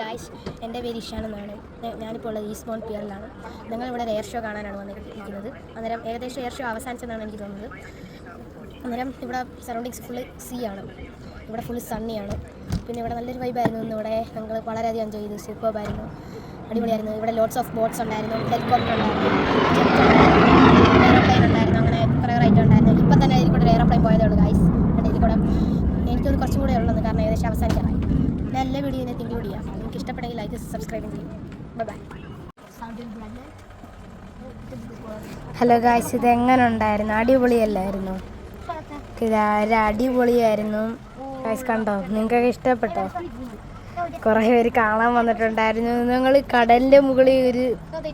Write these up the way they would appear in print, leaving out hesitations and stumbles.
Guys, എൻ്റെ പേര് ഇഷാൻ എന്നാണ്. ഞാനിപ്പോൾ ഉള്ളത് ഈസ്റ്റ്ബോൺ പിയറിലാണ്. ഞങ്ങളിവിടെ ഒരു എയർ ഷോ കാണാനാണ് വന്നിരിക്കുന്നത്. അന്നേരം ഏകദേശം എയർ ഷോ അവസാനിച്ചെന്നാണ് എനിക്ക് തോന്നുന്നത്. അന്നേരം ഇവിടെ സറൗണ്ടിങ്സ് ഫുള്ള് സീ ആണ്. ഇവിടെ ഫുള്ള് സണ്ണിയാണ്. പിന്നെ ഇവിടെ നല്ലൊരു വൈബായിരുന്നു. ഇവിടെ ഞങ്ങൾ വളരെയധികം എൻജോയ് ചെയ്തു. സൂപ്പർബായിരുന്നു, അടിപൊളിയായിരുന്നു. ഇവിടെ ലോട്ട്സ് ഓഫ് ബോട്ട്സ് ഉണ്ടായിരുന്നു, ഹെലികോപ്റ്റർ ഉണ്ടായിരുന്നു, എയറോപ്ലെയിൻ ഉണ്ടായിരുന്നു. അങ്ങനെ കുറേ റൈറ്റ് ഉണ്ടായിരുന്നു. ഇപ്പം തന്നെ ഇതിൽ കൂടെ ഒരു എയറോപ്ലെയിൻ പോയതേ ഉള്ളൂ ഗായ്സ്. ഇതിൽ കൂടെ എനിക്കൊന്ന് കുറച്ചും കൂടെ ഉള്ളത്, കാരണം ഏകദേശം അവസാനിക്കാറായി. ഞാൻ എല്ലാ വീഡിയോനെ ഇൻക്ലൂഡ് ചെയ്യാം. നിങ്ങൾക്ക് ഇഷ്ടപ്പെട്ടെങ്കിൽ ലൈക്ക് സബ്സ്ക്രൈബ് ചെയ്യും. ബൈ. ഹലോ ഗായ്സ്, ഇതെങ്ങനെ ഉണ്ടായിരുന്നു? അടിപൊളിയല്ലായിരുന്നു? അടിപൊളിയായിരുന്നു ഗായ്സ്. കണ്ടോ? നിങ്ങൾക്കൊക്കെ ഇഷ്ടപ്പെട്ടോ? കുറേ പേര് കാണാൻ വന്നിട്ടുണ്ടായിരുന്നു. ഞങ്ങൾ കടലിൻ്റെ മുകളിൽ ഒരു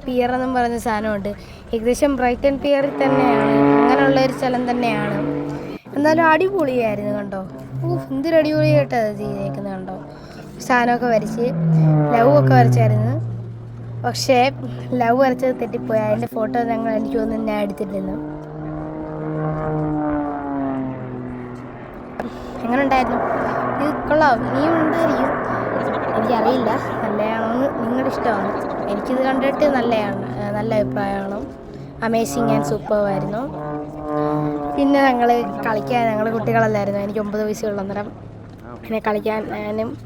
പിയർ എന്നും പറയുന്ന സാധനമുണ്ട്. ഏകദേശം ബ്രൈറ്റൺ പിയറിൽ തന്നെയാണ്, അങ്ങനെയുള്ളൊരു സ്ഥലം തന്നെയാണ്. എന്നാലും അടിപൊളിയായിരുന്നു. കണ്ടോ? എന്തൊരു അടിപൊളിയായിട്ടാണ് ചെയ്തേക്കുന്നത്. കണ്ടോ? സാധനമൊക്കെ വരച്ച് ലവ് ഒക്കെ വരച്ചായിരുന്നു. പക്ഷേ ലവ് വരച്ചത് തെറ്റിപ്പോയി. അതിൻ്റെ ഫോട്ടോ എനിക്ക് തോന്നുന്നു ഞാൻ എടുത്തിട്ടിരുന്നു. എങ്ങനെ ഉണ്ടായിരുന്നു? ഇത് കൊള്ളാം, ഇനിയും ഉണ്ടായിരിക്കും, എനിക്കറിയില്ല. നല്ലതാണോന്ന് നിങ്ങളുടെ ഇഷ്ടമാണ്. എനിക്കിത് കണ്ടിട്ട് നല്ല അഭിപ്രായമാണ്. അമേസിങ് ആൻഡ് സൂപ്പറായിരുന്നു. പിന്നെ ഞങ്ങൾ കുട്ടികളല്ലായിരുന്നു. എനിക്ക് 9 വയസ്സുള്ള അന്നേരം പിന്നെ കളിക്കാൻ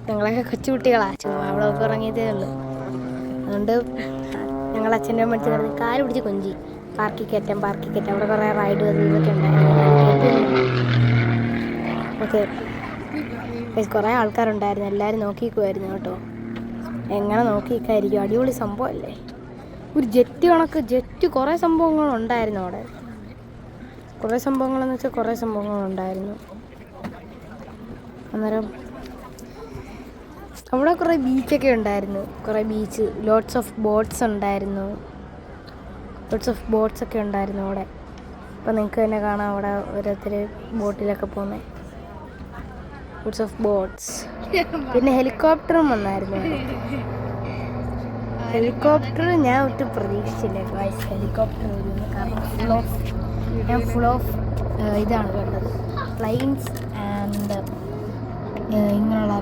ഞങ്ങളൊക്കെ കൊച്ചു കുട്ടികളാണ്. ചുമ്മാ അവിടെ ഒക്കെ ഇറങ്ങിയതേ ഉള്ളൂ. അതുകൊണ്ട് ഞങ്ങൾ അച്ഛൻ്റെ അമ്മ എടുത്ത് കിടന്ന് കാല് പിടിച്ച് കൊഞ്ചി. പാർക്കിൽ കയറ്റാം അവിടെ കുറേ റൈഡ് ഇതൊക്കെ ഉണ്ടായിരുന്നു. ഓക്കെ, കുറേ ആൾക്കാരുണ്ടായിരുന്നു. എല്ലാവരും നോക്കിക്കുമായിരുന്നു കേട്ടോ. എങ്ങനെ നോക്കിക്കായിരിക്കും? അടിപൊളി സംഭവമല്ലേ? ഒരു ജെറ്റ് കുറേ സംഭവങ്ങളുണ്ടായിരുന്നു അവിടെ. കുറേ സംഭവങ്ങളെന്ന് വെച്ചാൽ കുറേ സംഭവങ്ങളുണ്ടായിരുന്നു. അന്നേരം അവിടെ കുറേ ബീച്ചൊക്കെ ഉണ്ടായിരുന്നു. ലോട്ട്സ് ഓഫ് ബോട്ട്സ് ഉണ്ടായിരുന്നു. ഒക്കെ ഉണ്ടായിരുന്നു അവിടെ. അപ്പോൾ നിങ്ങൾക്ക് തന്നെ കാണാം, അവിടെ ഓരോരുത്തർ ബോട്ടിലൊക്കെ പോകുന്നത്. Lots of boats. പിന്നെ ഹെലികോപ്റ്ററും വന്നായിരുന്നു. ഹെലികോപ്റ്റർ ഞാൻ ഒട്ടും പ്രതീക്ഷിച്ചില്ല ഗായ്സ്. ഹെലികോപ്റ്റർ വരുന്നു, കാരണം ഞാൻ ഫുൾ ഓഫ് ഇതാണ് കണ്ടത്, പ്ലെയിൻസ് ആൻഡ് ഇങ്ങനെയുള്ള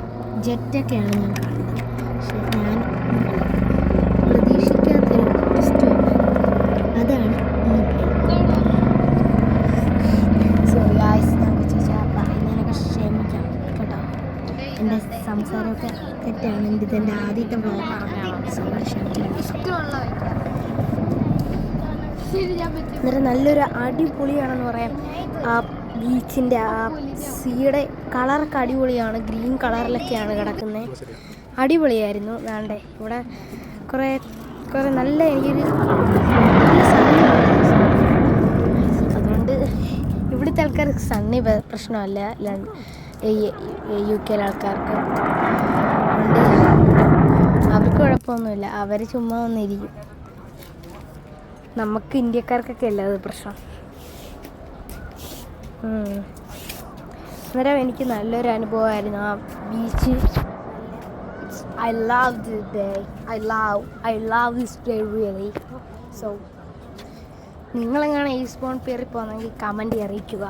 ജെറ്റൊക്കെയാണ് ഞാൻ കാണുന്നത്. പക്ഷേ ഞാൻ പ്രതീക്ഷിക്കാത്തൊരു ടെസ്റ്റ് അതാണ് ഈ പ്ലെയിൻ. സോറി ഗായ്സ്, ഞാൻ പറയുന്നതിനൊക്കെ ക്ഷമിക്കാം കേട്ടോ. എൻ്റെ സംസാരമൊക്കെ തെറ്റാണ്. എൻ്റെ ആദ്യത്തെ വ്ളോഗാണ്. സോറി, ക്ഷമിക്കണം. അന്നേരം നല്ലൊരു അടിപൊളിയാണെന്ന് പറയാം. ആ ബീച്ചിൻ്റെ ആ സീയുടെ കളറൊക്കെ അടിപൊളിയാണ്. ഗ്രീൻ കളറിലൊക്കെയാണ് കിടക്കുന്നത്. അടിപൊളിയായിരുന്നു. വേണ്ടേ ഇവിടെ കുറേ നല്ല അതുകൊണ്ട് ഇവിടുത്തെ ആൾക്കാർക്ക് സണ്ണി പ്രശ്നമല്ല, UK ആൾക്കാർക്ക്. അതുകൊണ്ട് അവർക്ക് കുഴപ്പമൊന്നുമില്ല. അവർ ചുമ്മാ വന്നിരിക്കും. നമുക്ക് ഇന്ത്യക്കാർക്കൊക്കെ അല്ല അത് പ്രശ്നം. അന്നേരം എനിക്ക് നല്ലൊരു അനുഭവമായിരുന്നു ആ beach. I love this day. I love this day really. So നിങ്ങളെങ്ങനെ ഈസ്റ്റ്ബോൺ പിയറിൽ പോകുന്നെങ്കിൽ കമൻറ്റ് അറിയിക്കുക.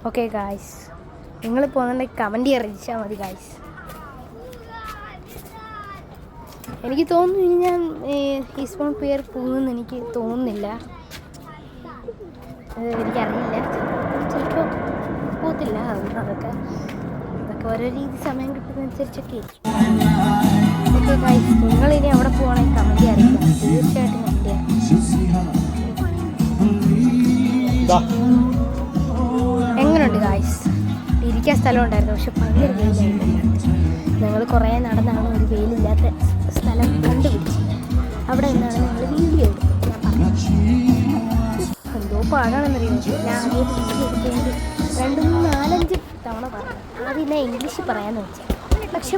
ഓക്കെ ഗായ്സ്, നിങ്ങൾ പോകുന്നുണ്ടെങ്കിൽ കമൻറ്റ് അറിയിച്ചാൽ മതി ഗായ്സ്. എനിക്ക് തോന്നുന്നു ഇനി ഞാൻ ഈസ്റ്റ്ബോൺ പിയർ പോകുമെന്ന് എനിക്ക് തോന്നുന്നില്ല. എനിക്കറിയില്ല, ചിലപ്പോൾ പോകത്തില്ല. അതൊക്കെ ഓരോ രീതി സമയം കിട്ടുന്നതനുസരിച്ചൊക്കെ ഇരിക്കും. ഓക്കെ ഗായ്സ്, നിങ്ങളിനി അവിടെ പോകണമെങ്കിൽ കമൻറ്റ് അറിയിക്കാം. തീർച്ചയായിട്ടും കമൻറ്റ് ചെയ്യാം. എങ്ങനെയുണ്ട് ഗായ്സ്? ഇരിക്കാൻ സ്ഥലം ഉണ്ടായിരുന്നു, പക്ഷെ ഭയങ്കര വെയിലായിരുന്നു. ഞങ്ങൾ കുറേ നടന്നാണ് ഒരു വെയിലില്ലാത്ത സ്ഥലം കണ്ടുപിടിച്ച് അവിടെ നിന്നാണ് ഞങ്ങൾ വീഡിയോ എടുത്തത്. ഞാൻ പറഞ്ഞു എന്തോ പാടാണെന്നറിയുന്നത്. ഞാൻ ആദ്യമായിട്ട് വീഡിയോ എടുക്കുന്നത് 2, 3, 4, 5 തവണ പറഞ്ഞു. ആദ്യം ഞാൻ ഇംഗ്ലീഷിൽ പറയാമെന്ന് വെച്ചാൽ, പക്ഷെ